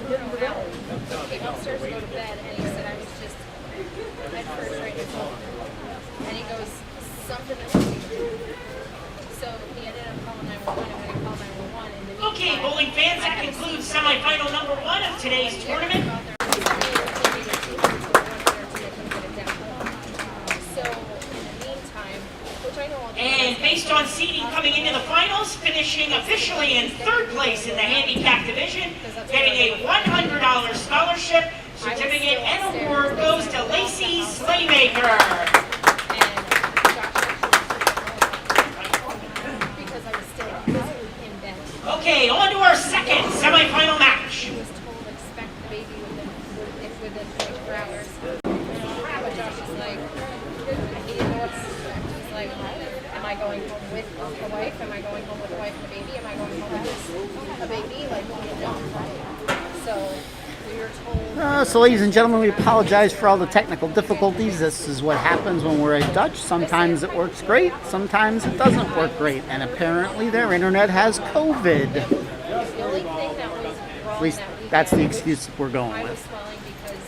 her out. He came upstairs to go to bed, and he said I was just head first right in his hole. And he goes, something is so he ended up calling 911, and when he called 911, in the meantime, okay, bowling fans, that concludes semifinal number 1 of today's tournament. And based on seeding coming into the finals, finishing officially in 3rd place in the handicap division, getting a $100 scholarship, certificate, and award goes to Lacey Slaymaker. Okay, on to our second semifinal match. He was told expect the baby within 24 hours. But Josh is like, he didn't know what to expect. He's like, am I going home with a wife? Am I going home with a wife and a baby? Am I going home with a baby? Like, no. So we were told. So ladies and gentlemen, we apologize for all the technical difficulties. This is what happens when we're at Dutch. Sometimes it works great, sometimes it doesn't work great. And apparently their internet has COVID. The only thing that was wrong, At least that weekend, that's the excuse we're going I was with. swelling because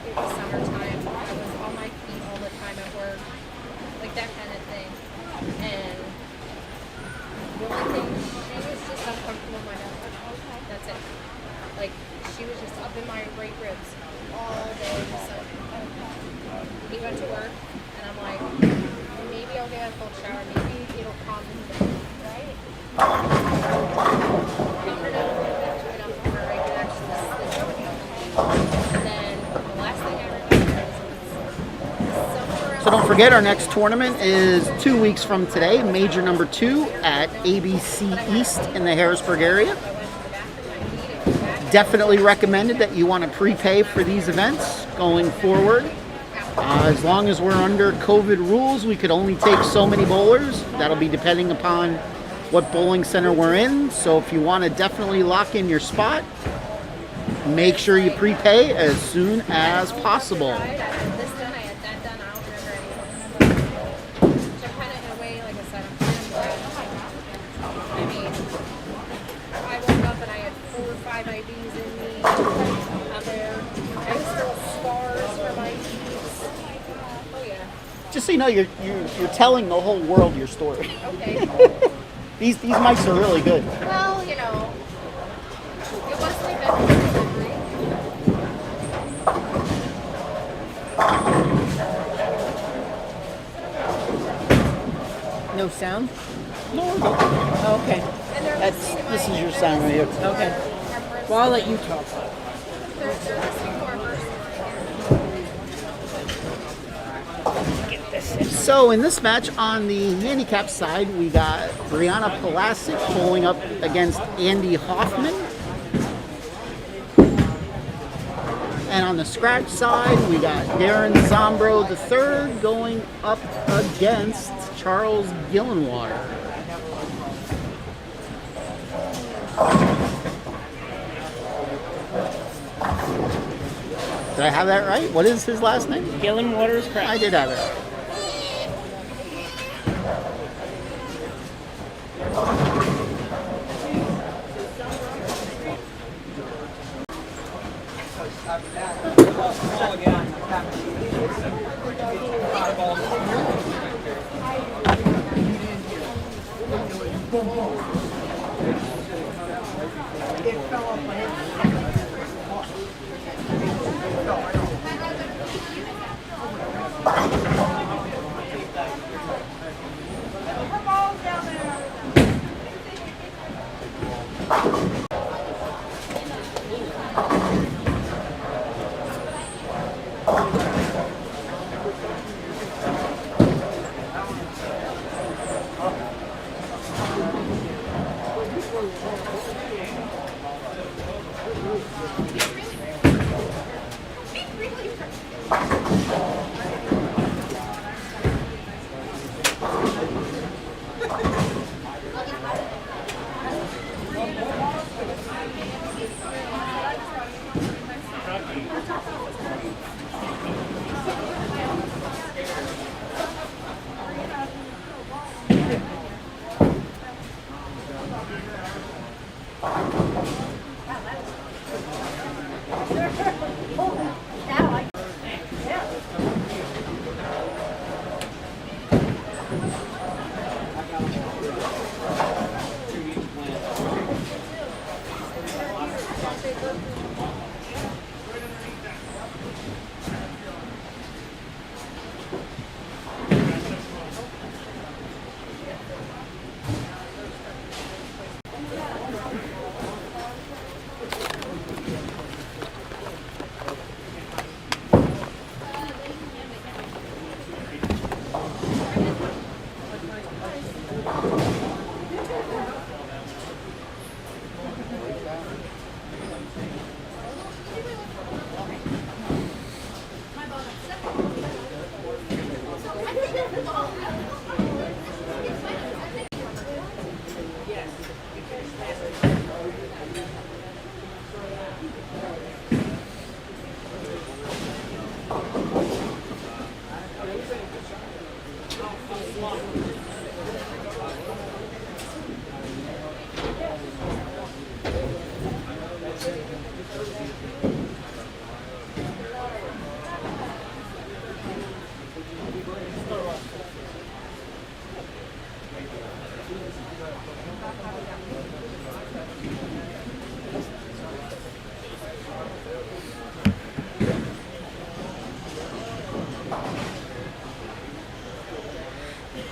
it was summertime. I was on my feet all the time at work, like that kind of thing. And the only thing, she was just uncomfortable in my back. That's it. Like, she was just up in my right ribs all day. So he went to work, and I'm like, maybe I'll get a cold shower. Maybe it'll calm him down, right? Calmed her down a little bit, took it up for her right next to the shower. And then the last thing I remember was somewhere around. So don't forget, our next tournament is 2 weeks from today, major number 2 at ABC East in the Harrisburg area. Definitely recommended that you want to prepay for these events going forward. As long as we're under COVID rules, we could only take so many bowlers. That'll be depending upon what bowling center we're in. So if you want to definitely lock in your spot, make sure you prepay as soon as possible. Just so you know, you're telling the whole world your story. Okay. These mics are really good. Well, you know, it wasn't even delivery. No sound? No, we're good. Oh, okay. And they're listening to This my- is your sound right here. Okay. Well, I'll let you talk. They're listening to our verse. So in this match on the handicap side, we got Brianna Palasic bowling up against Andy Hoffman. And on the scratch side, we got Darren Zombro III going up against Charles Gillenwater. Did I have that right? What is his last name? Gillenwater is correct. I did have it right.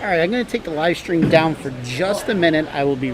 All right, I'm going to take the live stream down for just a minute. I will be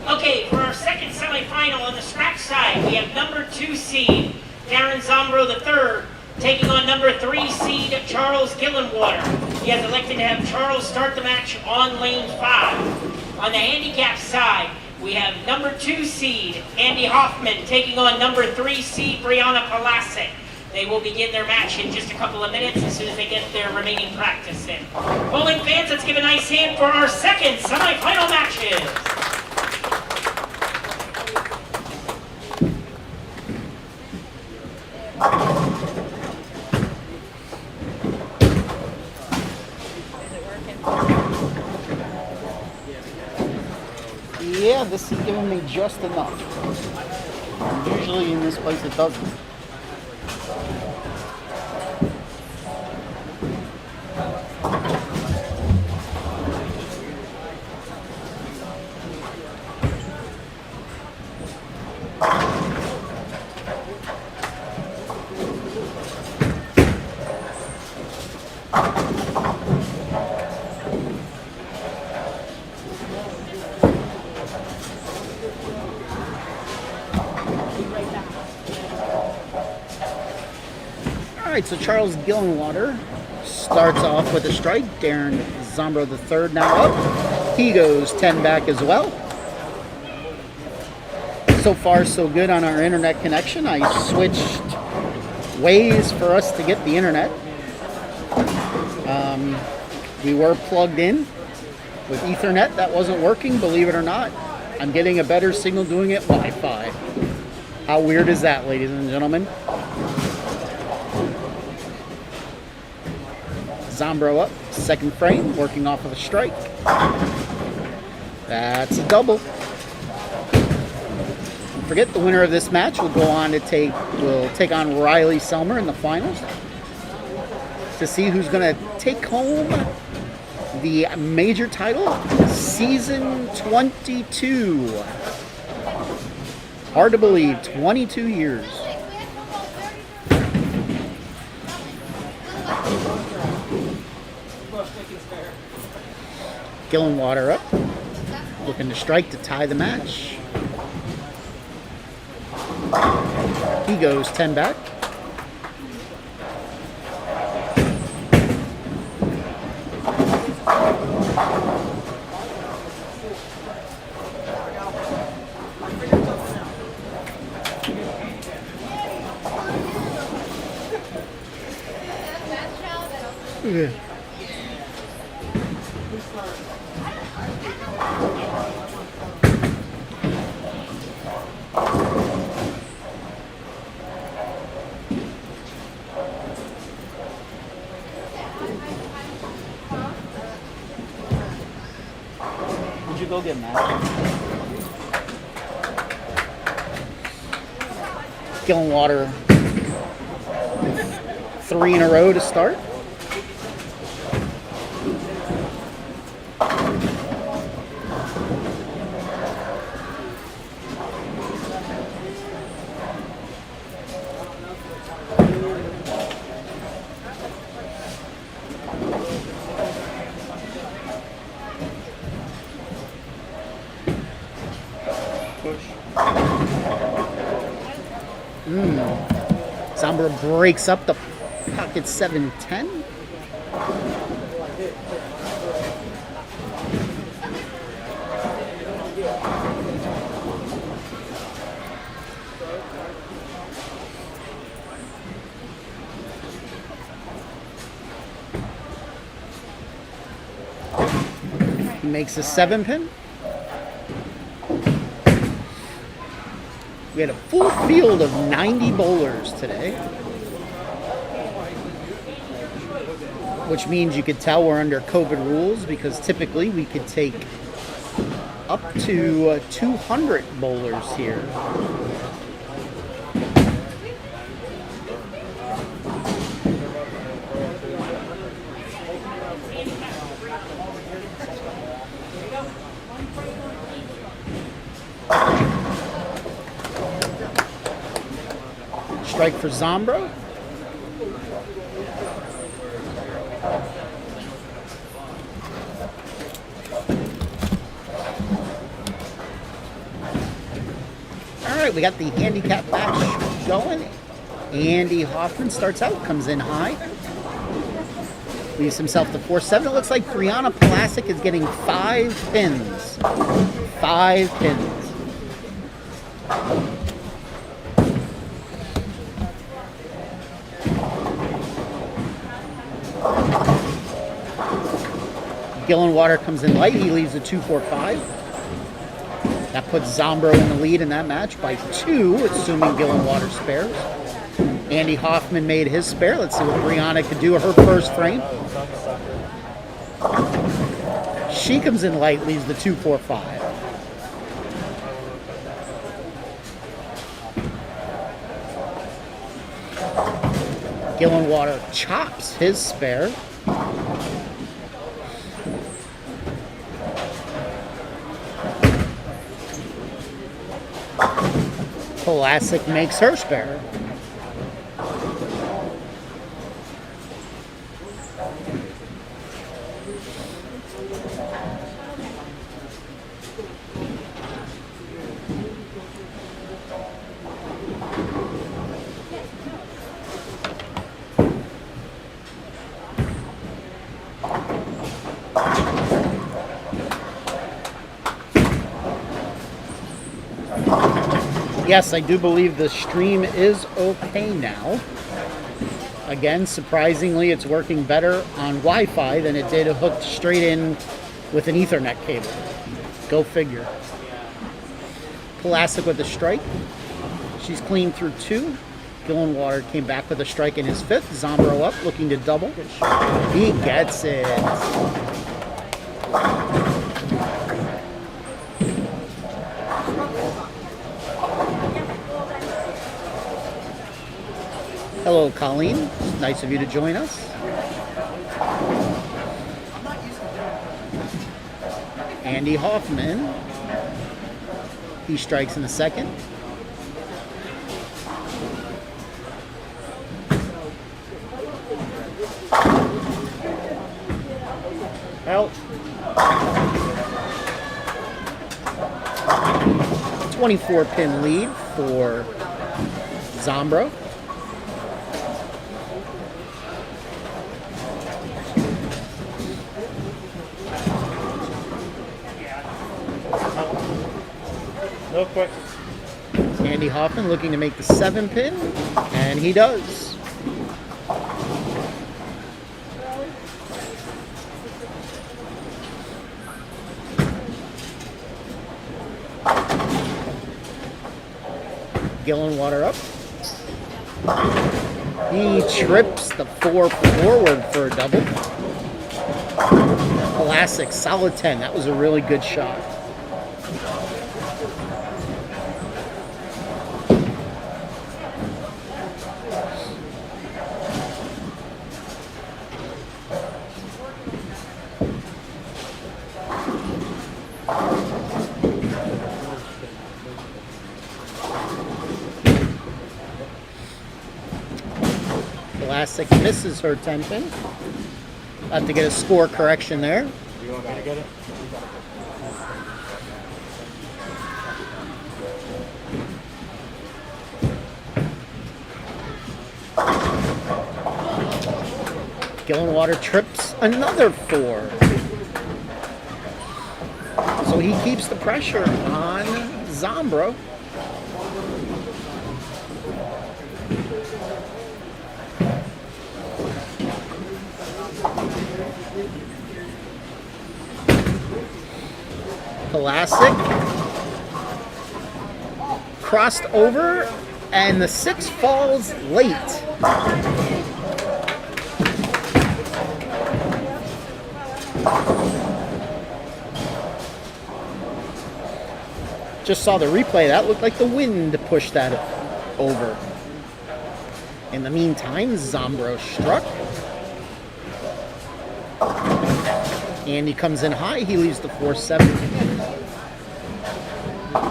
Okay, for our second semifinal on the scratch side, we have number 2 seed Darren Zombro III taking on number 3 seed Charles Gillenwater. He has elected to have Charles start the match on lane 5. On the handicap side, we have number 2 seed Andy Hoffman taking on number 3 seed Brianna Palasic. They will begin their match in just a couple of minutes as soon as they get their remaining practice in. Bowling fans, let's give a nice hand for our second semifinal matches. Yeah, this is giving me just enough. Usually in this place it doesn't. All right, so Charles Gillenwater starts off with a strike. Darren Zombro III now up. He goes 10 back as well. So far, so good on our internet connection. I switched ways for us to get the internet. We were plugged in with Ethernet. That wasn't working, believe it or not. I'm getting a better signal doing it Wi-Fi. How weird is that, ladies and gentlemen? Zombro up, second frame, working off of a strike. That's a double. Don't forget, the winner of this match will go on to take on Riley Selmer in the finals to see who's going to take home the major title, season 22. Hard to believe, 22 years. Gillenwater up, looking to strike to tie the match. He goes 10 back. Okay. Did you go get Matt? Gillen water. 3 in a row to start. Zambra breaks up the pocket 7-10. He makes a 7-pin. We had a full field of 90 bowlers today, which means you could tell we're under COVID rules because typically we could take up to 200 bowlers here. Strike for Zambra. All right, we got the handicap match going. Andy Hoffman starts out, comes in high. Leaves himself to 4-7. It looks like Brianna Pulasic is getting 5 pins. 5 pins. Gillen Water comes in light. He leaves a 2-4-5. That puts Zambro in the lead in that match by 2, assuming Gillen Water spares. Andy Hoffman made his spare. Let's see what Brianna could do her first frame. She comes in light, leaves the 2-4-5. Gillen Water chops his spare. Pulasic makes her spare. Yes, I do believe the stream is okay now. Again, surprisingly, it's working better on Wi-Fi than it did hooked straight in with an Ethernet cable. Go figure. Pulasic with a strike. She's clean through 2. Gillen Water came back with a strike in his 5th. Zambro up, looking to double. He gets it. Hello, Colleen. Nice of you to join us. Andy Hoffman. He strikes in the 2nd. Out. 24-pin lead for Zambro. No quick. Andy Hoffman looking to make the 7-pin, and he does. Gillenwater up. He trips the 4 forward for a double. Classic, solid 10. That was a really good shot. Classic misses her 10 pin. Have to get a score correction there. You want me to get it? Gillenwater trips another 4. So he keeps the pressure on Zombro. Classic. Crossed over, and the 6 falls late. Just saw the replay. That looked like the wind pushed that over. In the meantime, Zombro struck. And he comes in high. He leaves the 4-7. All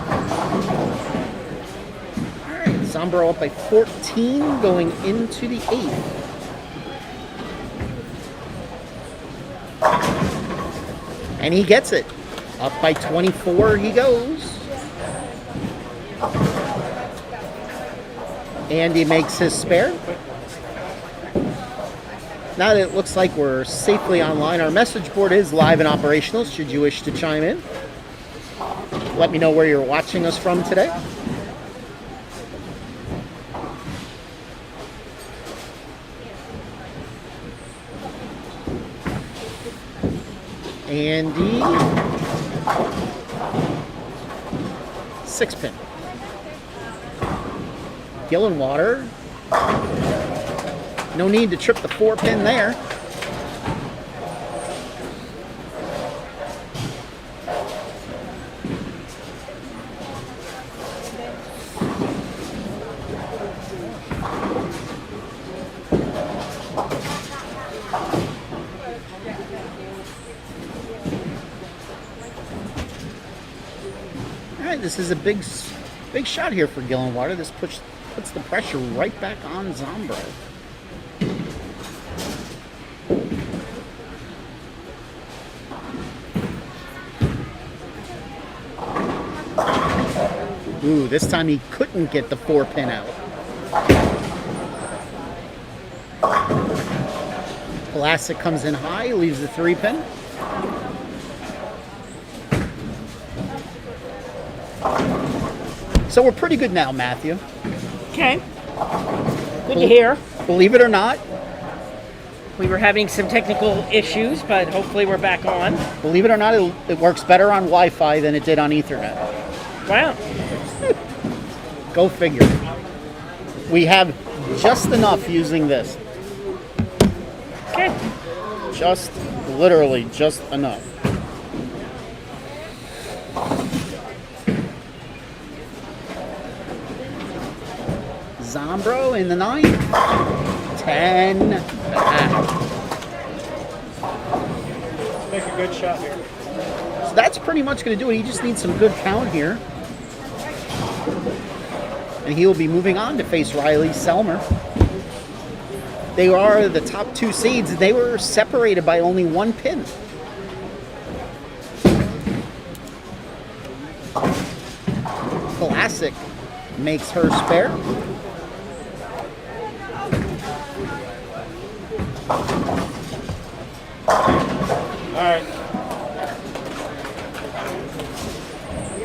right, Zombro up by 14 going into the 8th. And he gets it. Up by 24 he goes. And he makes his spare. Now that it looks like we're safely online, our message board is live and operational should you wish to chime in. Let me know where you're watching us from today. Andy, 6 pin. Gillenwater. No need to trip the 4 pin there. All right, this is a big shot here for Gillenwater. This puts the pressure right back on Zombro. Ooh, this time he couldn't get the 4 pin out. Classic comes in high, leaves the 3 pin. So we're pretty good now, Matthew. Okay. Good to hear. Believe it or not, We were having some technical issues, but hopefully we're back on. believe it or not, it works better on Wi-Fi than it did on Ethernet. Wow. Go figure. We have just enough using this. Okay. Just, literally, just enough. Zombro in the 9th. 10 back. Make a good shot here. So that's pretty much going to do it. He just needs some good count here. And he will be moving on to face Riley Selmer. They are the top 2 seeds. They were separated by only 1 pin. Classic makes her spare.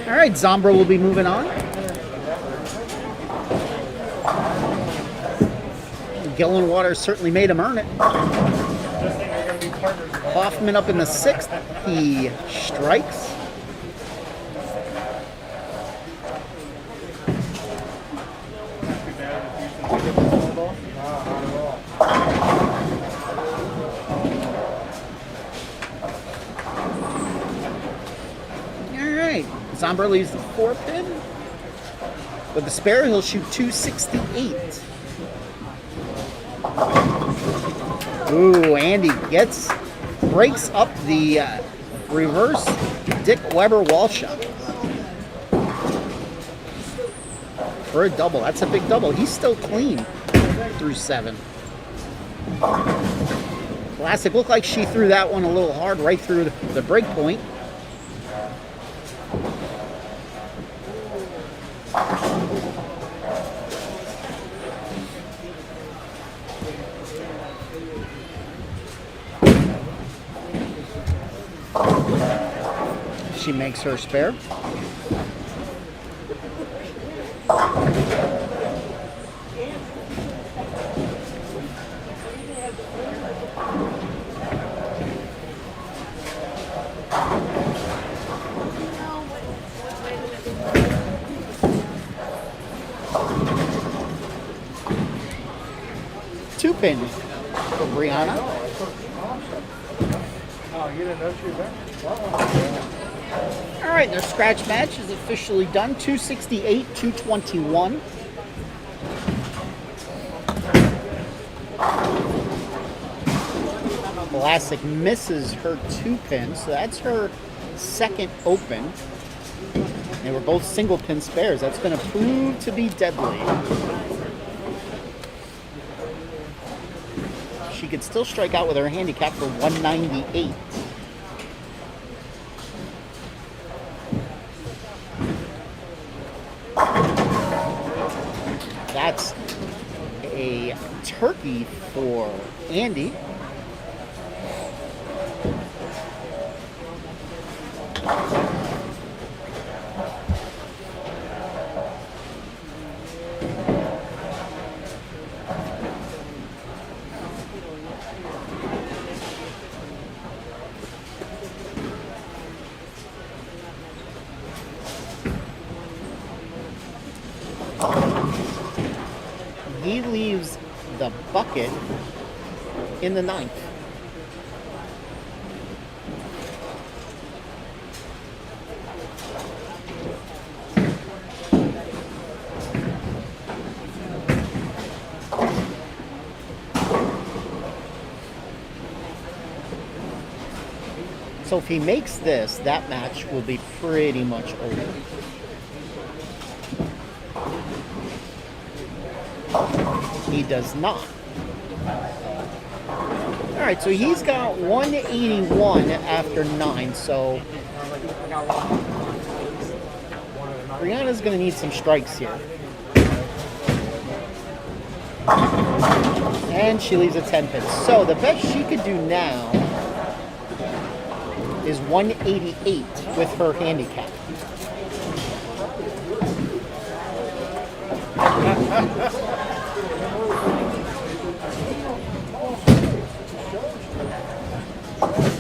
All right, Zombro will be moving on. Gillenwater certainly made him earn it. Hoffman up in the 6th. He strikes. Somber leaves the 4-pin. With the spare, he'll shoot 268. Ooh, Andy breaks up the reverse Dick Weber wall shot. For a double. That's a big double. He's still clean through 7. Classic. Looked like she threw that one a little hard right through the break point. She makes her spare. Two-pin for Brianna. Oh, you didn't know she was there? All right, their scratch match is officially done. 268, 221. Classic misses her 2-pin, so that's her second open. They were both single pin spares. That's going to prove to be deadly. She could still strike out with her handicap for 198. That's a turkey for Andy. He leaves the bucket in the 9th. So if he makes this, that match will be pretty much over. He does not. All right, so he's got 181 after 9, so Brianna's going to need some strikes here. And she leaves a 10-pin. So the best she could do now is 188 with her handicap.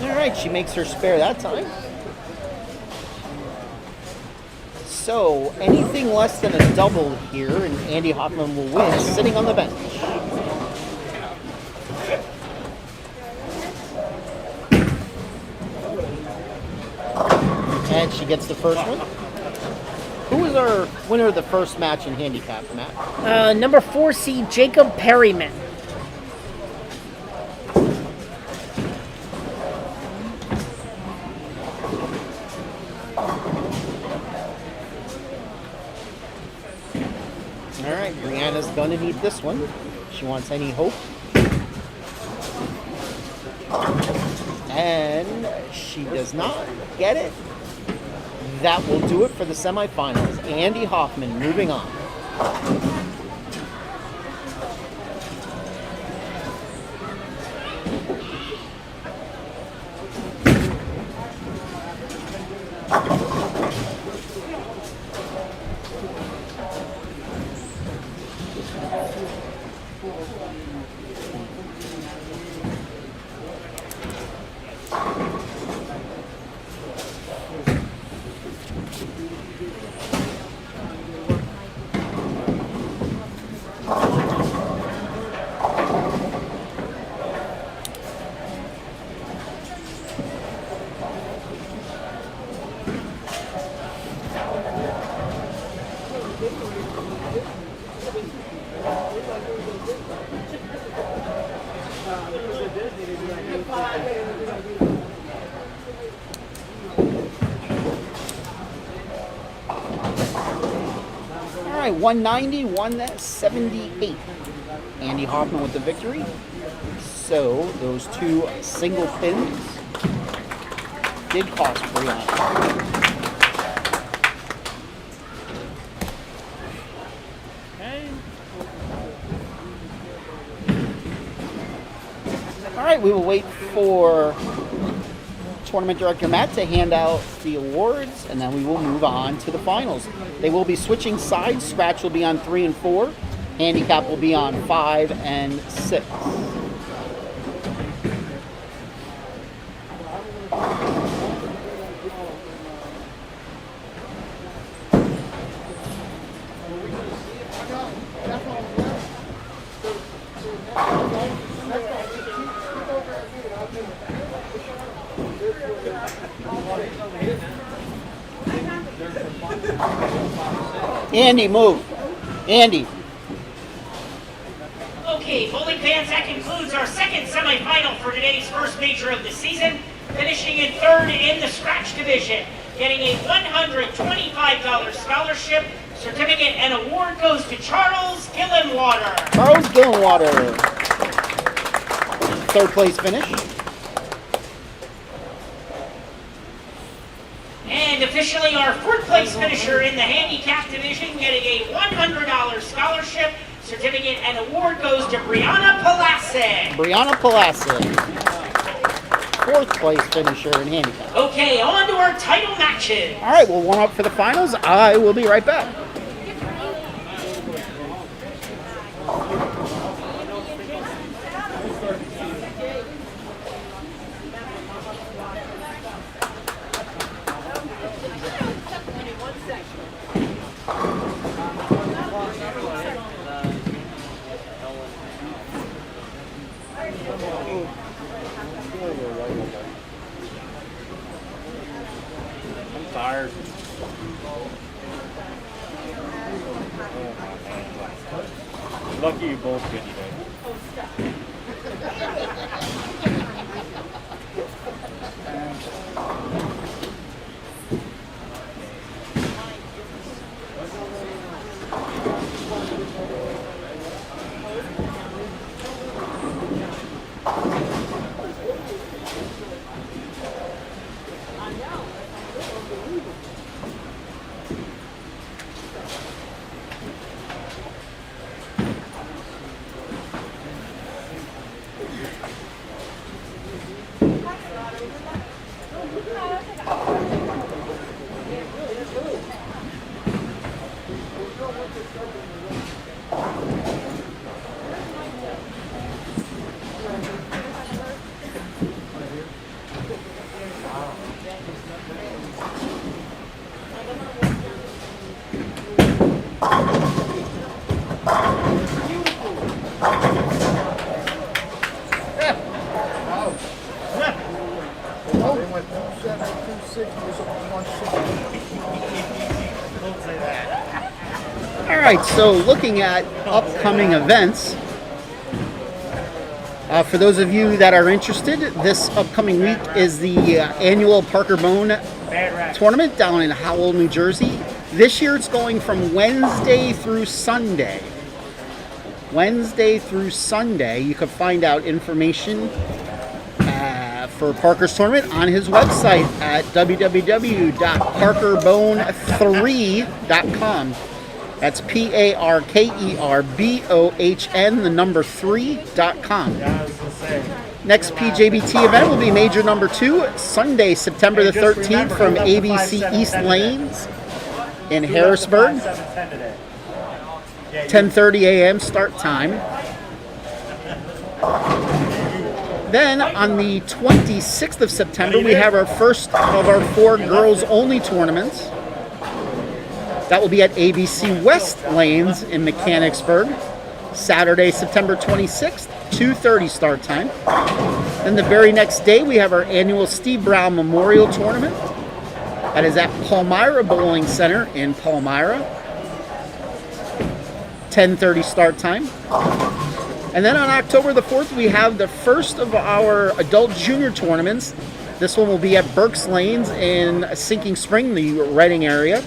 All right, she makes her spare that time. So anything less than a double here, and Andy Hoffman will win, sitting on the bench. And she gets the first one. Who was our winner of the first match in handicap, Matt? Number 4 seed Jacob Perryman. All right, Brianna's gonna need this one. She wants any hope. And she does not get it. That will do it for the semifinals. Andy Hoffman moving on. All right, 190, 178. Andy Hoffman with the victory. So those two single pins did cost Brianna. All right, we will wait for Tournament Director Matt to hand out the awards, and then we will move on to the finals. They will be switching sides. Scratch will be on 3 and 4. Handicap will be on 5 and 6. Andy, move. Andy. Okay, bowling fans, that concludes our second semifinal for today's first major of the season. Finishing in third in the scratch division, getting a $125 scholarship, certificate, and award goes to Charles Gillenwater. Charles Gillenwater. Third place finish. And officially our fourth place finisher in the handicap division, getting a $100 scholarship, certificate, and award goes to Brianna Palasic. Brianna Palasic. Fourth place finisher in handicap. Okay, on to our title matches. All right, we'll warm up for the finals. I will be right back. I'm tired. Lucky you both get it. All right, so looking at upcoming events, for those of you that are interested, this upcoming week is the annual Parker Bone tournament down in Howell, New Jersey. This year it's going from Wednesday through Sunday. Wednesday through Sunday. You can find out information for Parker's tournament on his website at www.parkerbone3.com. That's PARKERBOHN, the number 3.com. Next PJBT event will be major number 2, Sunday, September the 13th from ABC East Lanes in Harrisburg. 10:30 a.m. start time. Then on the 26th of September, we have our first of our 4 girls-only tournaments. That will be at ABC West Lanes in Mechanicsburg. Saturday, September 26th, 2:30 start time. Then the very next day, we have our annual Steve Brown Memorial Tournament. That is at Palmyra Bowling Center in Palmyra. 10:30 start time. And then on October the 4th, we have the first of our adult junior tournaments. This one will be at Burke's Lanes in Sinking Spring, the Reading area.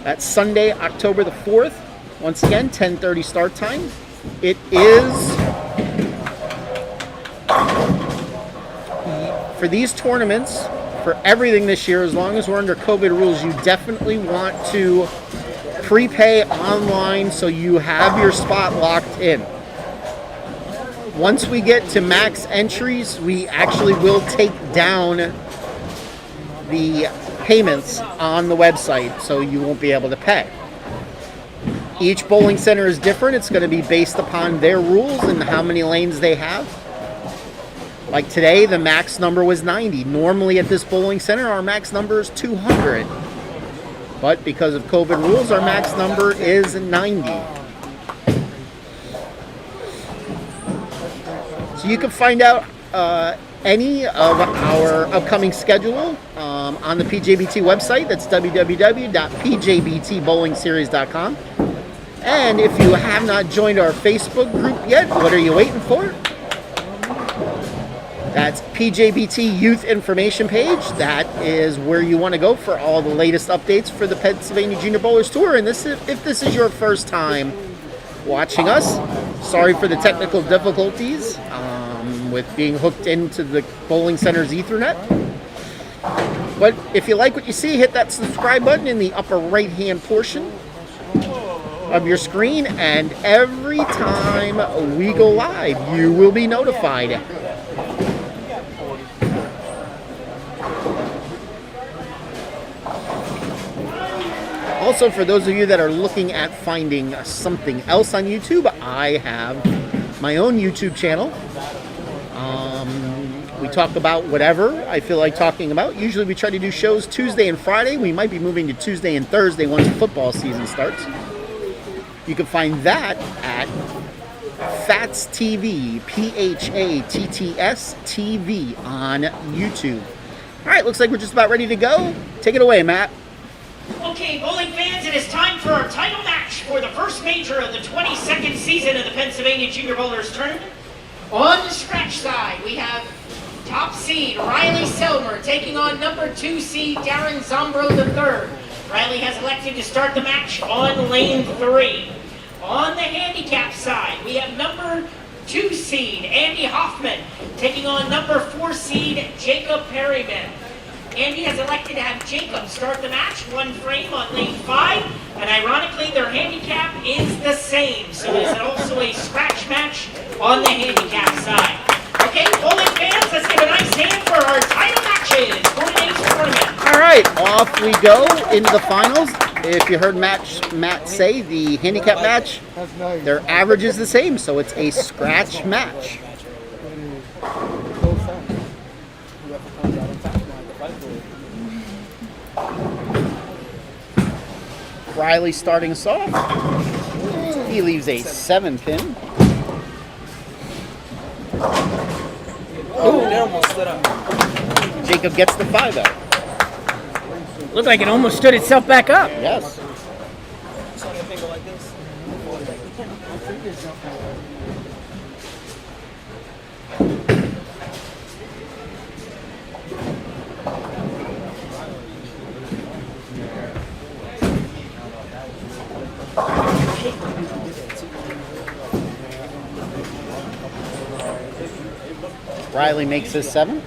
That's Sunday, October the 4th. Once again, 10:30 start time. It is, for these tournaments, for everything this year, as long as we're under COVID rules, you definitely want to prepay online so you have your spot locked in. Once we get to max entries, we actually will take down the payments on the website, so you won't be able to pay. Each bowling center is different. It's going to be based upon their rules and how many lanes they have. Like today, the max number was 90. Normally at this bowling center, our max number is 200. But because of COVID rules, our max number is 90. So you can find out any of our upcoming schedule on the PJBT website. That's www.pjbtbowlingseries.com. And if you have not joined our Facebook group yet, what are you waiting for? That's PJBT Youth Information Page. That is where you want to go for all the latest updates for the Pennsylvania Junior Bowlers Tour. And if this is your first time watching us, sorry for the technical difficulties with being hooked into the bowling center's Ethernet. But if you like what you see, hit that subscribe button in the upper right-hand portion of your screen, and every time we go live, you will be notified. Also, for those of you that are looking at finding something else on YouTube, I have my own YouTube channel. We talk about whatever I feel like talking about. Usually we try to do shows Tuesday and Friday. We might be moving to Tuesday and Thursday once football season starts. You can find that at Fats TV, PHATTS TV on YouTube. All right, looks like we're just about ready to go. Take it away, Matt. Okay, bowling fans, it is time for our title match for the first major of the 22nd season of the Pennsylvania Junior Bowlers Tournament. On the scratch side, we have top seed Riley Selmer taking on number 2 seed Darren Zombro III. Riley has elected to start the match on lane 3. On the handicap side, we have number 2 seed Andy Hoffman taking on number 4 seed Jacob Perryman. Andy has elected to have Jacob start the match, 1 frame on lane 5, and ironically their handicap is the same, so it is also a scratch match on the handicap side. Okay, bowling fans, let's give a nice hand for our title matches for today's tournament. All right, off we go into the finals. If you heard Matt say, the handicap match, their average is the same, so it's a scratch match. Riley starting us off. He leaves a 7-pin. Oh, that almost stood up. Jacob gets the 5 out. Looked like it almost stood itself back up. Yes. Riley makes his 7.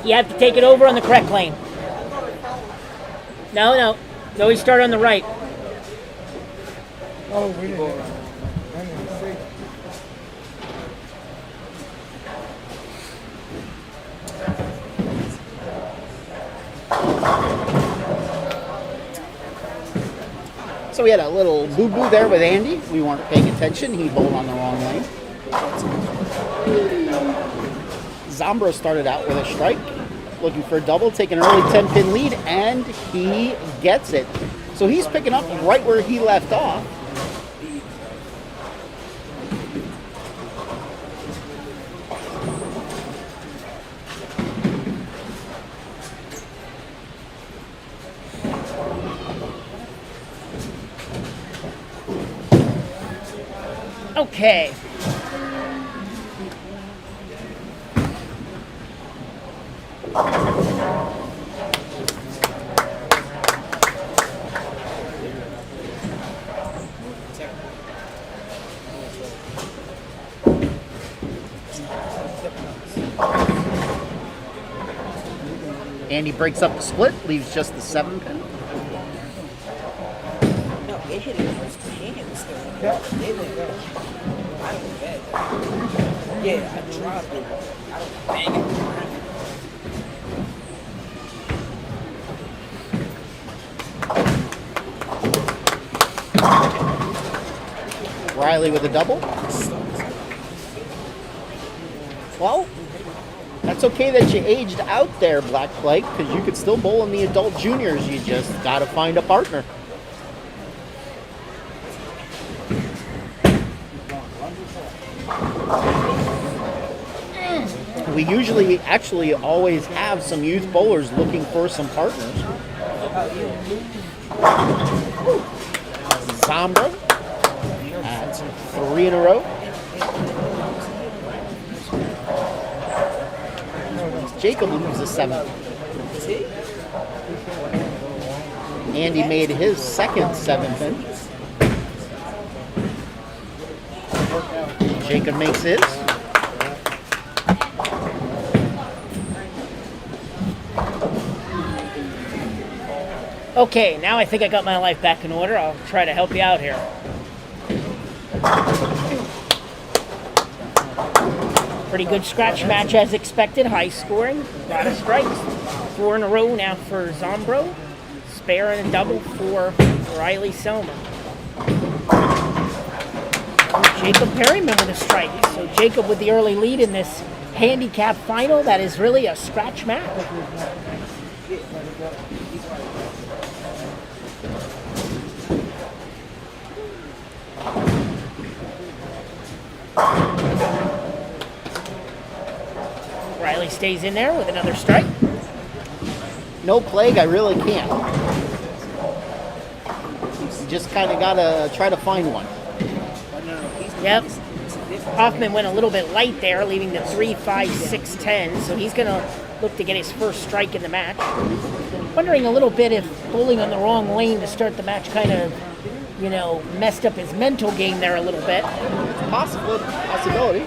You have to take it over on the correct lane. No, he started on the right. Oh, we didn't. I didn't see. So we had a little boo-boo there with Andy. We weren't paying attention. He bowled on the wrong lane. Zombro started out with a strike. looking for a double, take an early 10-pin lead, and he gets it. So he's picking up right where he left off. Okay. Andy breaks up the split, leaves just the 7-pin. No, it hit it first hand still. Yeah. They went go. I don't bet. Yeah, I dropped it. I don't bang it. Riley with a double. Well, that's okay that you aged out there, Black Plague, because you could still bowl in the adult juniors. You just got to find a partner. We usually actually always have some youth bowlers looking for some partners. Zombro at 3 in a row. Jacob leaves the 7th. Andy made his second 7-pin. Jacob makes his. Okay, now I think I got my life back in order. I'll try to help you out here. Pretty good scratch match as expected. High scoring. A lot of strikes. 4 in a row now for Zombro. Spare and a double for Riley Selmer. Jacob Perryman with a strike. So Jacob with the early lead in this handicap final. That is really a scratch match. Riley stays in there with another strike. No Plague, I really can't. You just kind of got to try to find one. Yep. Hoffman went a little bit light there, leaving the 3, 5, 6, 10. So he's going to look to get his first strike in the match. Wondering a little bit if bowling on the wrong lane to start the match kind of, messed up his mental game there a little bit. Possibility.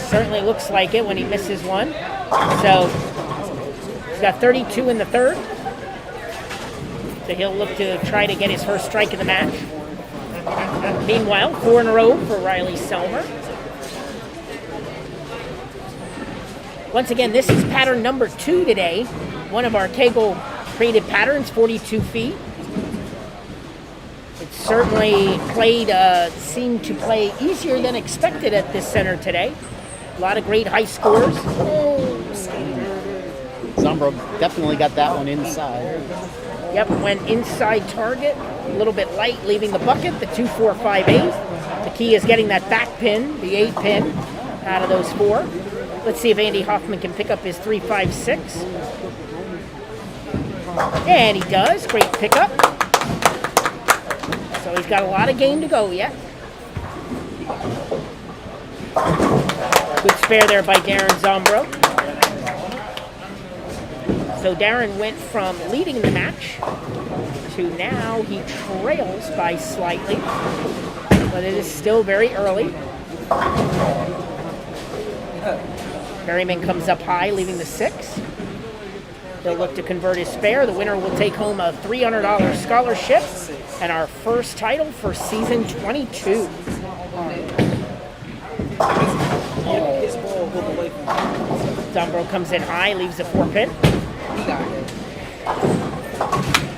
Certainly looks like it when he misses one. So he's got 32 in the third. So he'll look to try to get his first strike in the match. Meanwhile, 4 in a row for Riley Selmer. Once again, this is pattern number 2 today. One of our Kegel created patterns, 42 feet. It certainly seemed to play easier than expected at this center today. A lot of great high scores. Zombro definitely got that one inside. Yep, went inside target, a little bit light, leaving the bucket, the 2, 4, 5, 8. The key is getting that back pin, the 8 pin, out of those 4. Let's see if Andy Hoffman can pick up his 3, 5, 6. And he does, great pickup. So he's got a lot of game to go yet. Good spare there by Darren Zombro. So Darren went from leading the match to now he trails by slightly, but it is still very early. Perryman comes up high, leaving the 6. He'll look to convert his spare. The winner will take home a $300 scholarship and our first title for season 22. His ball will go away from him. Zombro comes in high, leaves a 4-pin. He got it.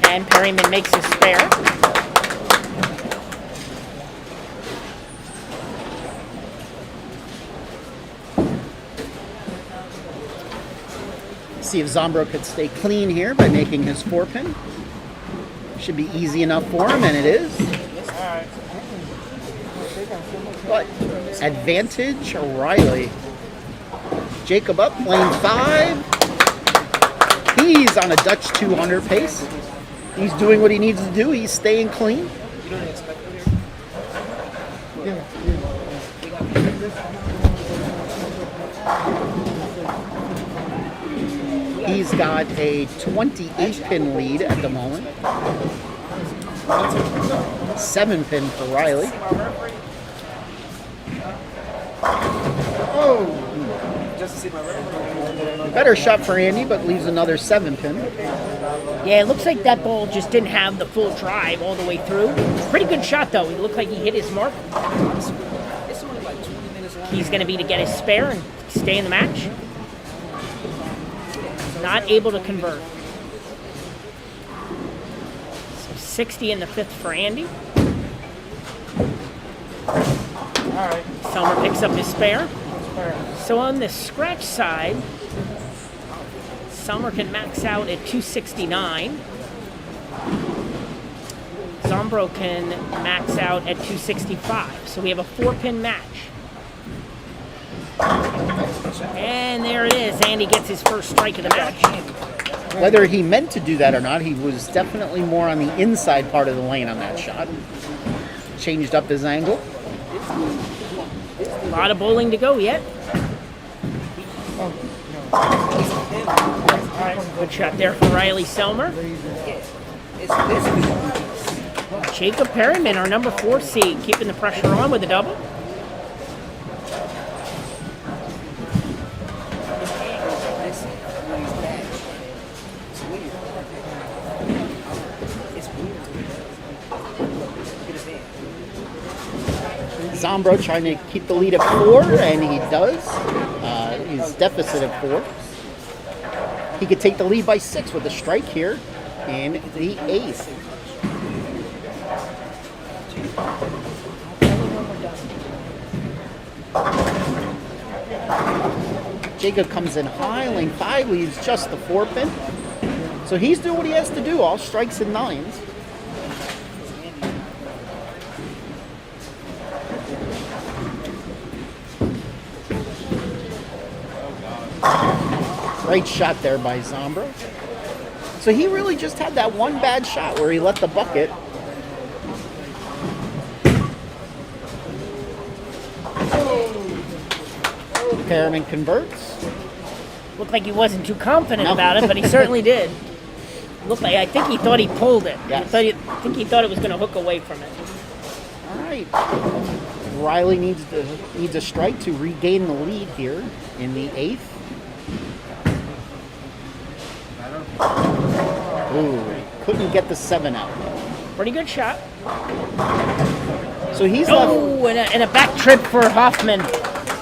And Perryman makes his spare. See if Zombro could stay clean here by making his 4-pin. Should be easy enough for him, and it is. But advantage O'Reilly. Jacob up, lane 5. He's on a Dutch 200 pace. He's doing what he needs to do. He's staying clean. He's got a 28-pin lead at the moment. 7-pin for Riley. Better shot for Andy, but leaves another 7-pin. Yeah, it looks like that ball just didn't have the full drive all the way through. Pretty good shot, though. It looked like he hit his mark. He's going to be to get his spare and stay in the match. Not able to convert. So 60 in the 5th for Andy. Selmer picks up his spare. So on the scratch side, Selmer can max out at 269. Zombro can max out at 265. So we have a 4-pin match. And there it is. Andy gets his first strike of the match. Whether he meant to do that or not, he was definitely more on the inside part of the lane on that shot. Changed up his angle. A lot of bowling to go yet. Good shot there for Riley Selmer. Jacob Perryman, our number 4 seed, keeping the pressure on with a double. Zombro trying to keep the lead at 4, and he does. He's deficit at 4. He could take the lead by 6 with a strike here in the 8th. Jacob comes in high, lane 5 leaves just the 4-pin. So he's doing what he has to do, all strikes and 9s. Great shot there by Zombro. So he really just had that one bad shot where he let the bucket. Perriman converts. Looked like he wasn't too confident about it, but he certainly did. Looked like, I think he thought he pulled it. Yes. I think he thought it was going to hook away from it. All right. Riley needs a strike to regain the lead here in the 8th. Ooh, couldn't get the 7 out. Pretty good shot. So he's left. Oh, and a back trip for Hoffman.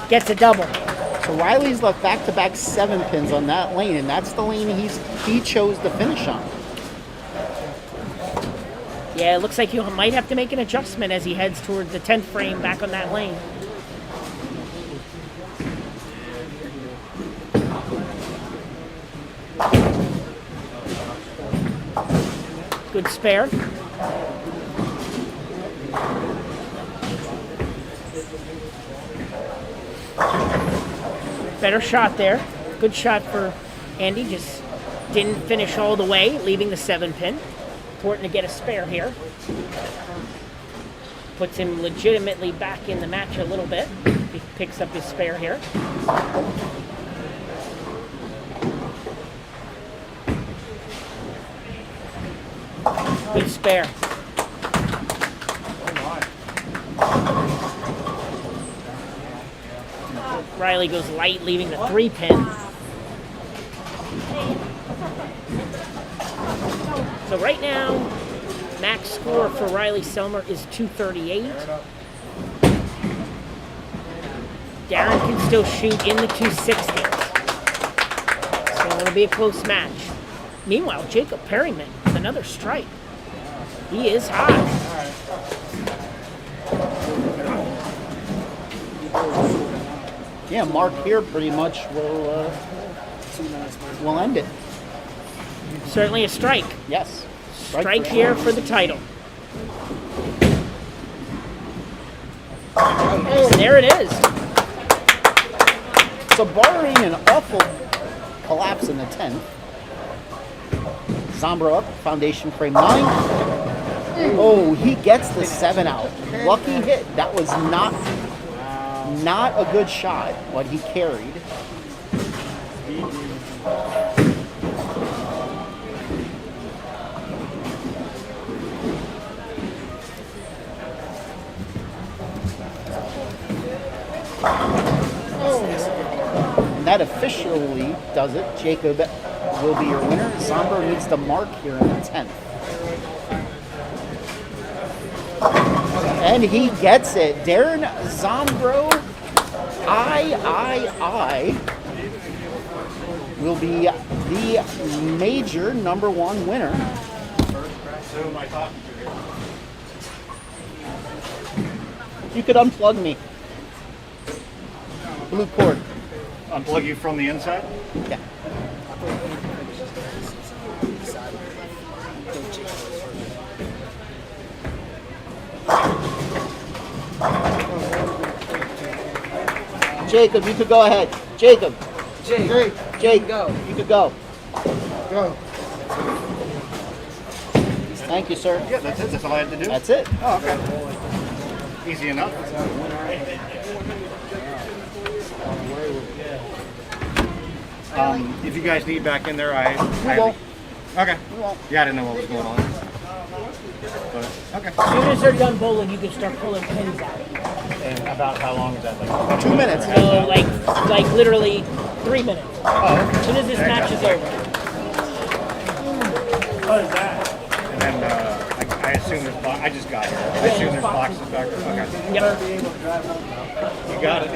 Gets a double. So Riley's left back-to-back 7-pins on that lane, and that's the lane he chose to finish on. Yeah, it looks like he might have to make an adjustment as he heads toward the 10th frame back on that lane. Good spare. Better shot there. Good shot for Andy. Just didn't finish all the way, leaving the 7-pin. Important to get a spare here. Puts him legitimately back in the match a little bit. He picks up his spare here. Good spare. Riley goes light, leaving the 3-pin. So right now, max score for Riley Selmer is 238. Darren can still shoot in the 260s. So it'll be a close match. Meanwhile, Jacob Perryman with another strike. He is hot. Yeah, Mark here pretty much will we'll end it. Certainly a strike. Yes. Strike here for the title. And there it is. So barring an awful collapse in the 10th, Zombro up, foundation frame 9. Oh, he gets the 7 out. Lucky hit. That was not a good shot, what he carried. And that officially does it. Jacob will be your winner. Zombro needs to mark here in the 10th. And he gets it. Darren Zombro, I will be the major #1 winner. So am I talking to here? You could unplug me. Blue cord. Unplug you from the inside? Yeah. Jacob, you could go ahead. Jacob. Jake, go. You could go. Go. Thank you, sir. Yeah, that's it. That's all I had to do. That's it. Oh, okay. Easy enough. If you guys need back in there, We won't. Okay. We won't. Yeah, I didn't know what was going on. But, okay. As soon as they're done bowling, you can start pulling pins out. And about how long is that? Like 2 minutes. So like literally 3 minutes. Oh, As soon as this match is over. what is that? And then I assume there's I just got here. I assume there's boxes back there. Okay. Yep. You got it.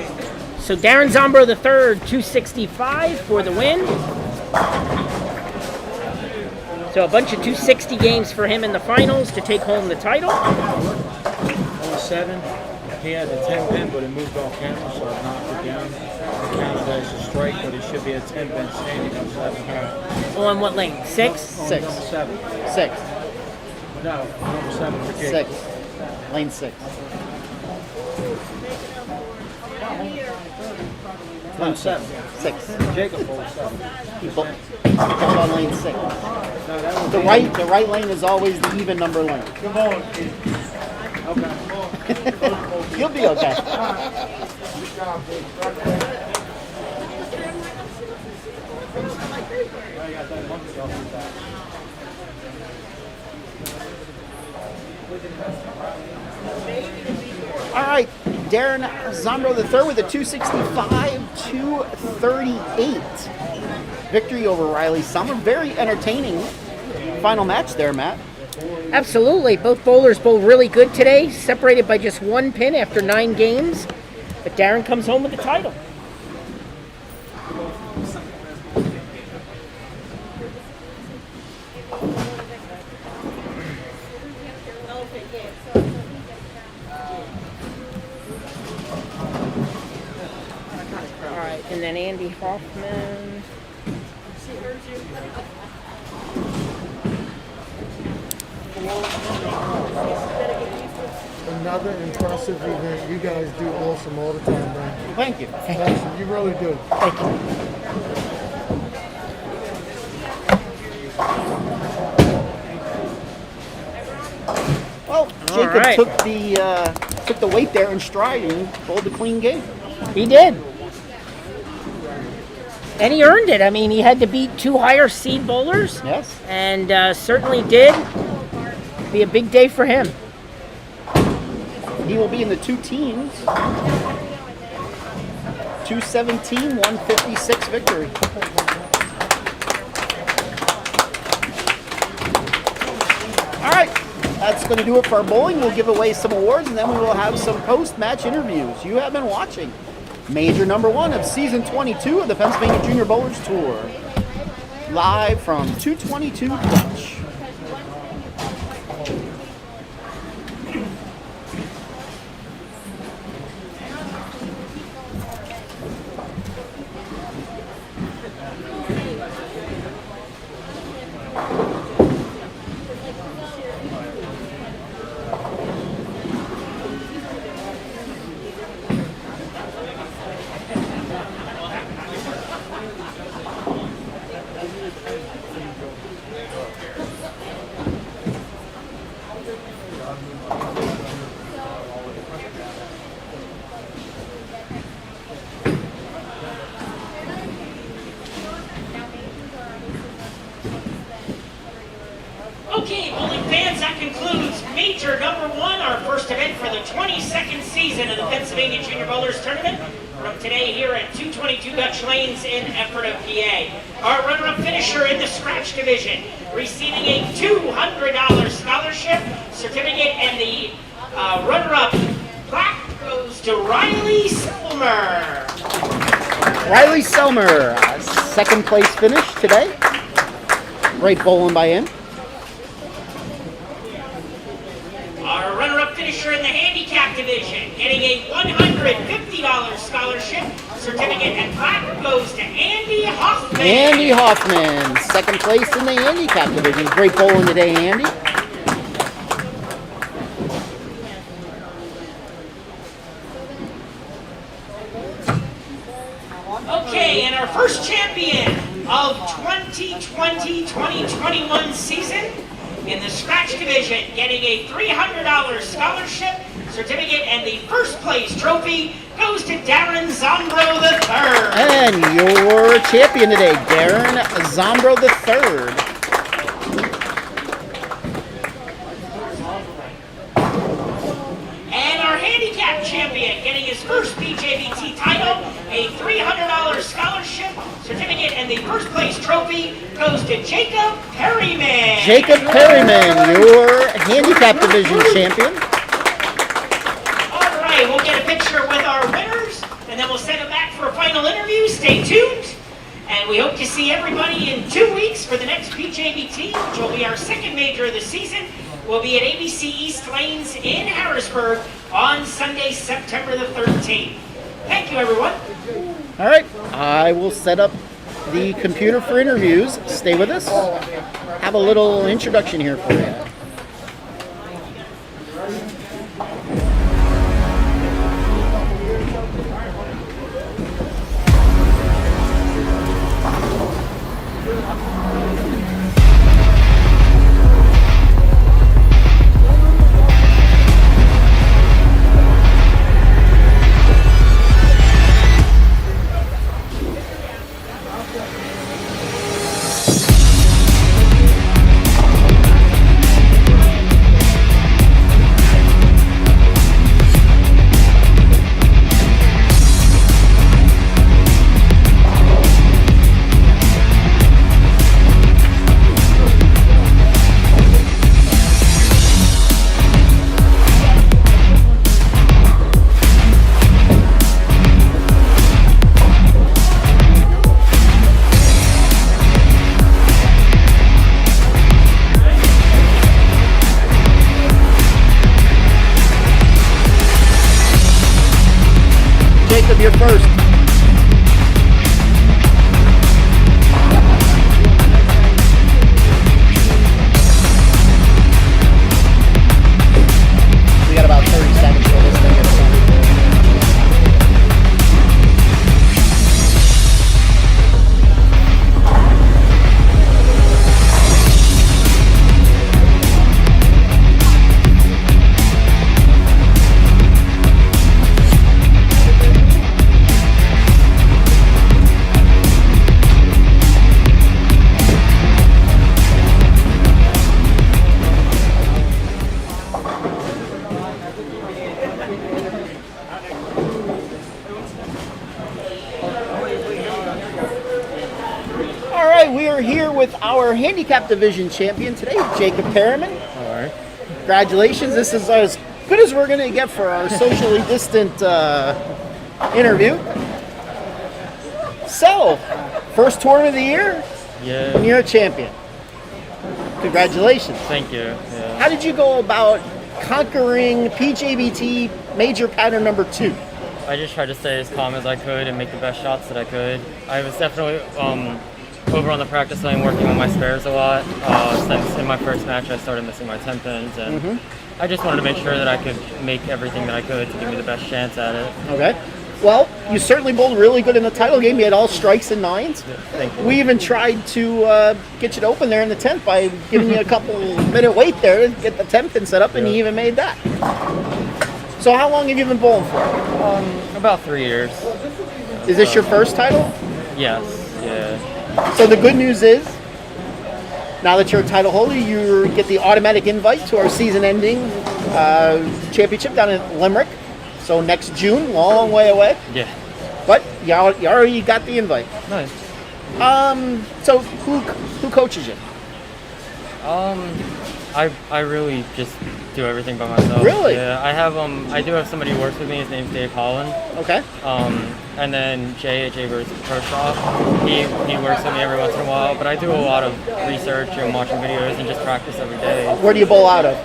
So Darren Zombro the third, 265 for the win. So a bunch of 260 games for him in the finals to take home the title. 7. He had the 10 pin, but it moved off camera, so I knocked it down. I counted as a strike, but it should be a 10 pin standing on 7. On what lane? 6? 6. Number 7. 6. No, number 7 for Jake. 6. Lane 6. No, 7. 6. Jacob bowled 7. He kept on lane 6. No, that was The right lane is always the even number lane. Come on, kid. Okay. You'll be okay. All right, Darren Zombro the third with a 265-238 victory over Riley Summer. Very entertaining final match there, Matt. Absolutely. Both bowlers bowled really good today, separated by just 1 pin after 9 games. But Darren comes home with the title. All right, and then Andy Hoffman. Another impressive event. You guys do awesome all the time, man. Thank you. Awesome. You really do. Thank you. Well, Jacob right. took the weight there in stride and bowled a clean game. He did. And he earned it. I mean, he had to beat 2 higher seed bowlers. Yes. And certainly did. Be a big day for him. He will be in the 2 teams. 217, 156 victory. All right, that's going to do it for our bowling. We'll give away some awards, and then we will have some post-match interviews. You have been watching Major #1 of Season 22 of the Pennsylvania Junior Bowlers Tour, live from 222 Dutch. concludes Major number 1, our first event for the 22nd season of the Pennsylvania Junior Bowlers Tournament. From today here at 222 Dutch Lanes in Ephrata, PA. Our runner-up finisher in the scratch division, receiving a $200 scholarship certificate, and the runner-up plaque goes to Riley Selmer. Riley Selmer, second place finish today. Great bowling by him. Our runner-up finisher in the handicap division, getting a $150 scholarship certificate and plaque goes to Andy Hoffman. Andy Hoffman, second place in the handicap division. Great bowling today, Andy. Okay, and our first champion of 2020-2021 season in the scratch division, getting a $300 scholarship certificate and the first place trophy goes to Darren Zombro III. And your champion today, Darren Zombro III. And our handicap champion, getting his first PJBT title, a $300 scholarship certificate and the first place trophy goes to Jacob Perryman. Jacob Perryman, your handicap division champion. All right, we'll get a picture with our winners, and then we'll send them back for a final interview. Stay tuned, and we hope to see everybody in 2 weeks for the next PJBT, which will be our second major of the season. We'll be at ABC East Lanes in Harrisburg on Sunday, September the 13th. Thank you, everyone. All right, I will set up the computer for interviews. Stay with us. Have a little introduction here for you. Jacob, you're first. We got about 30 seconds for this thing. All right, we are here with our handicap division champion today, Jacob Perryman. All right. Congratulations. This is as good as we're going to get for our socially distant interview. So, first tournament of the year, and Yeah, you're a champion. Congratulations. thank you. Yeah. How did you go about conquering PJBT major pattern number 2? I just tried to stay as calm as I could and make the best shots that I could. I was definitely over on the practice lane working on my spares a lot. Since in my first match I started missing my 10 pins, and I just wanted to make sure that I could make everything that I could to give me the best chance at it. Okay. Well, you certainly bowled really good in the title game. You had all strikes and nines. Thank you. We even tried to get you to open there in the 10th by giving you a couple minute wait there to get the 10 pin set up, and you even made that. So how long have you been bowling for? About 3 years. Is this your first title? Yes. Yeah. So the good news is Now that you're a title holder, you get the automatic invite to our season-ending championship down in Limerick. So next June, long way away. Yeah. But you already got the invite. Nice. So who coaches you? I really just do everything by myself. Really? Yeah. I do have somebody who works with me. His name's Dave Holland. Okay. And then Jay Pro Shop. He works with me every once in a while. But I do a lot of research and watching videos and just practice every day. Where do you bowl out of?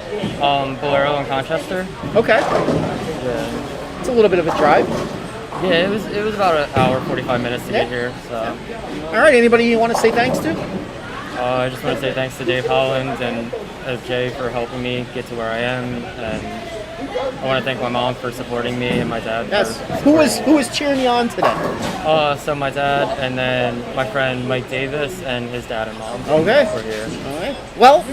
Bolero in Conchester. Okay. Yeah. It's a little bit of a drive. Yeah, it was about an hour 45 minutes to get here. So. All right. Anybody you want to say thanks to? I just want to say thanks to Dave Holland and Jay for helping me get to where I am, and I want to thank my mom for supporting me and my dad. Yes. For Who was cheering you on today? So my dad and then my friend Mike Davis and his dad and mom. Okay. Were here. All right. Well,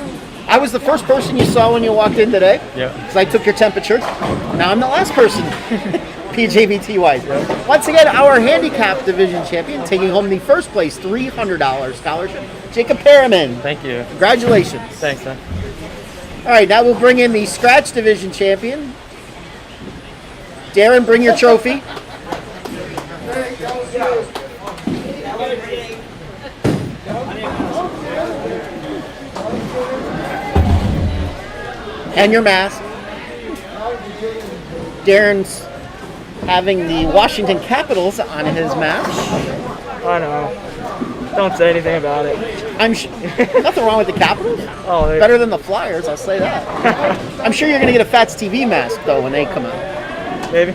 I was the first person you saw when you walked in today. Yeah. Because I took your temperature. Now I'm the last person. PJBT wise. Yep. Once again, our handicap division champion taking home the first place $300 scholarship, Jacob Perriman. Thank you. Congratulations. Thanks, man. All right, now we'll bring in the scratch division champion. Darren, bring your trophy. And your mask. Darren's having the Washington Capitals on his match. I know. Don't say anything about it. Nothing wrong with the Capitals. Oh, better than the Flyers, I'll say that. I'm sure you're going to get a Fats TV mask though when they come out. Maybe.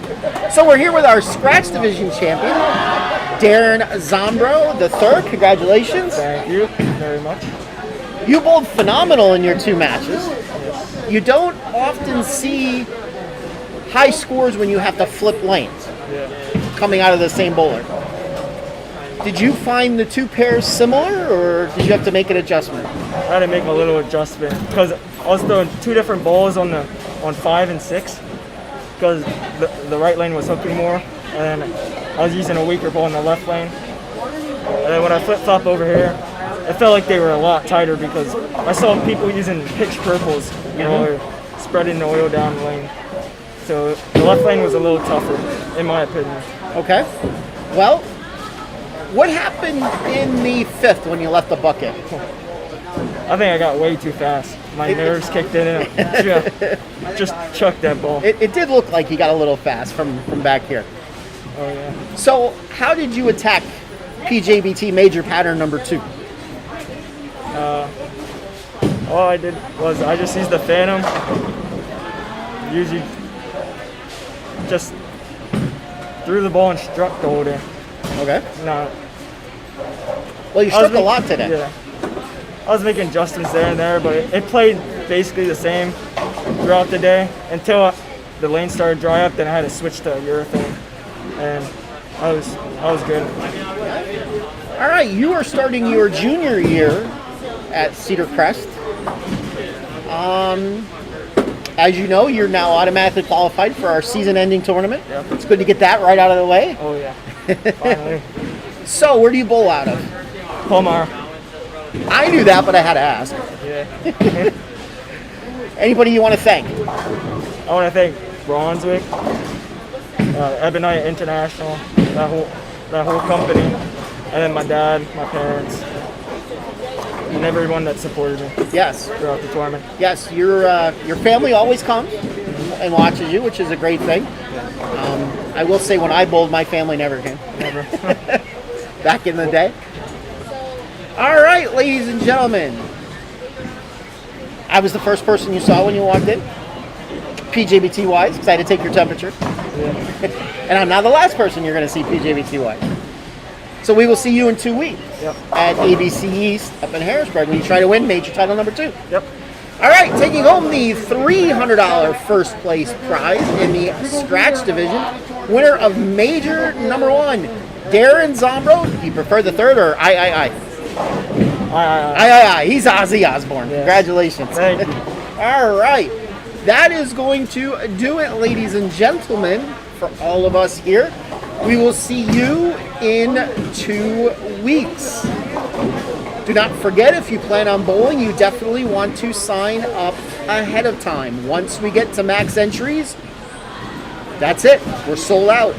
So we're here with our scratch division champion, Darren Zombro III. Congratulations. Thank you very much. You bowled phenomenal in your two matches. You don't often see high scores when you have to flip lanes coming out of the same bowler. Did you find the two pairs similar, or did you have to make an adjustment? I had to make a little adjustment because I was doing two different bowls on 5 and 6 because the right lane was hooking more, and I was using a weaker bowl in the left lane. And then when I flip-flop over here, it felt like they were a lot tighter because I saw people using pitch purples, or spreading the oil down the lane. So the left lane was a little tougher, in my opinion. Okay. Well, what happened in the fifth when you left the bucket? I think I got way too fast. My nerves kicked in and just chucked that ball. It did look like you got a little fast from back here. Oh, yeah. So how did you attack PJBT major pattern number 2? All I did was I just used the Phantom. Usually just threw the ball and struck the holder. Okay. No. Well, you struck a lot today. Yeah. I was making adjustments there and there, but it played basically the same throughout the day until the lane started dry up. Then I had to switch to urethane, and I was good. All right, you are starting your junior year at Cedar Crest. As you know, you're now automatically qualified for our season-ending tournament. Yep. It's good to get that right out of the way. Oh yeah. Finally. So, where do you bowl out of? Palmar. I knew that, but I had to ask. Yeah. Anybody you want to thank? I want to thank Brunswick, Ebonite International, that whole company, and then my dad, my parents, and everyone that supported me. Yes. Throughout the tournament. Yes, your family always comes and watches you, which is a great thing. I will say when I bowled, my family never came. Never. Back in the day. All right, ladies and gentlemen. I was the first person you saw when you walked in. PJBT wise, because I had to take your temperature. Yeah. And I'm now the last person you're going to see PJBT wise. So we will see you in 2 weeks at ABC East up in Harrisburg when you try to win major title number 2. Yep. All right, taking home the $300 first place prize in the scratch division, winner of major number 1, Darren Zombro. Do you prefer the third or I? I. He's Ozzy Osbourne. Yes. Congratulations. Thank you. All right. That is going to do it, ladies and gentlemen, for all of us here. We will see you in 2 weeks. Do not forget, if you plan on bowling, you definitely want to sign up ahead of time. Once we get to max entries, that's it. We're sold out.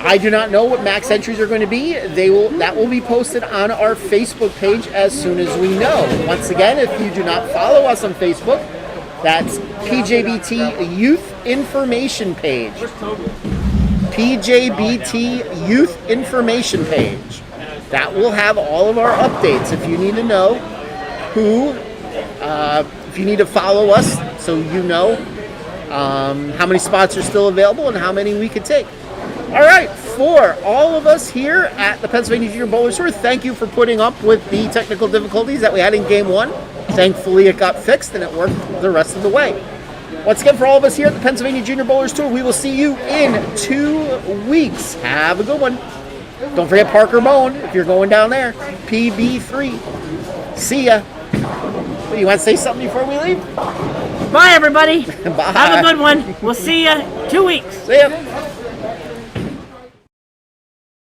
I do not know what max entries are going to be. That will be posted on our Facebook page as soon as we know. Once again, if you do not follow us on Facebook, that's PJBT Youth Information Page. PJBT Youth Information Page. That will have all of our updates. If you need to know if you need to follow us so you know how many spots are still available and how many we could take. All right, for all of us here at the Pennsylvania Junior Bowlers Tour, thank you for putting up with the technical difficulties that we had in Game 1. Thankfully, it got fixed and it worked the rest of the way. Once again, for all of us here at the Pennsylvania Junior Bowlers Tour, we will see you in 2 weeks. Have a good one. Don't forget Parker Bone if you're going down there. PB3. See ya. You want to say something before we leave? Bye, everybody. Bye. Have a good one. We'll see you 2 weeks. See ya.